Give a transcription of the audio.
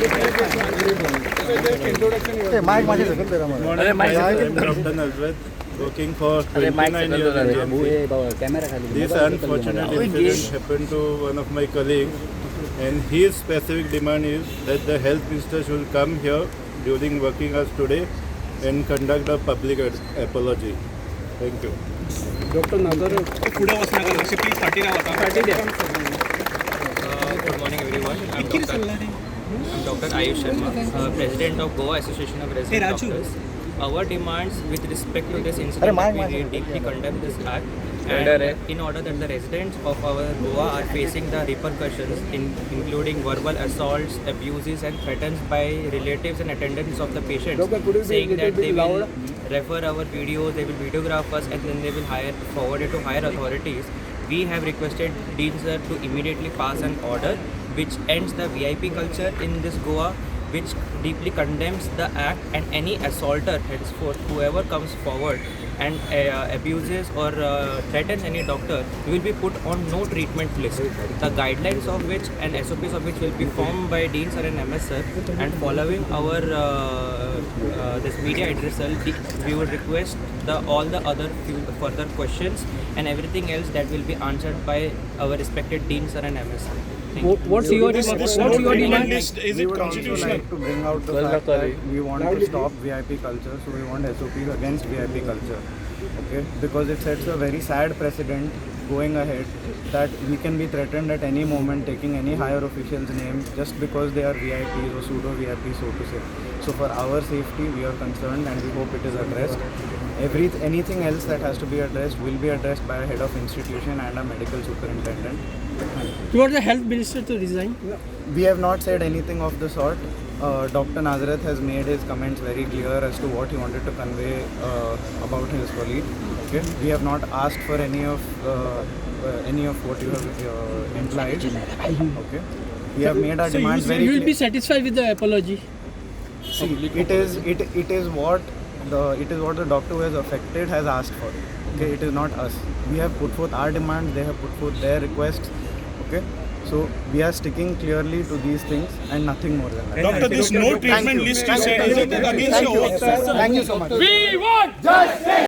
Dr. Nazrat, working for 29 years in GMC. This unfortunate incident happened to one of my colleagues, and his specific demand is that the health minister should come here during working hours today and conduct a public apology. Thank you. Doctor नाझर पुढे बसण्याचा लक्ष please साठी द्या. Good morning everyone. I'm Dr. Ayush Sharma, President of Goa Association of Resident Doctors. Our demands with respect to this incident, we deeply condemn this act, and in order that the residents of our Goa are facing the repercussions, including verbal assaults, abuses and threats by relatives and attendants of the patients, saying that they will refer our videos, they will videograph us, and then they will forward it to higher authorities. We have requested Dean sir to immediately pass an order which ends the VIP culture in this Goa, which deeply condemns the act, and any assaulter henceforth, whoever comes forward and abuses or threatens any doctor, will be put on no treatment list. The guidelines of which and SOPs of which will be formed by Dean sir and MS sir, and following our this media address, we would request all the other few further questions and everything else that will be answered by our respected Dean sir and MS sir. What's your demand? Is it constitutional? Like to bring out the fact that we want to stop VIP culture, so we want SOPs against VIP culture. Okay, because it sets a very sad precedent going ahead that we can be threatened at any moment taking any higher official's name just because they are VIPs or pseudo VIPs, so to say. So for our safety, we are concerned and we hope it is addressed. Anything else that has to be addressed will be addressed by a head of institution and a medical superintendent. You want the health minister to resign? We have not said anything of the sort. Dr. Nazrat has made his comments very clear as to what he wanted to convey about his colleague. Okay, we have not asked for any of what you have implied. Okay, we have made our demands very clear. You will be satisfied with the apology? See, it is what the doctor who is affected has asked for. Okay, it is not us. We have put forth our demands. They have put forth their requests. Okay, so we are sticking clearly to these things and nothing more than that. Doctor, this no treatment list you said, is it against your Thank you so much. We want justice!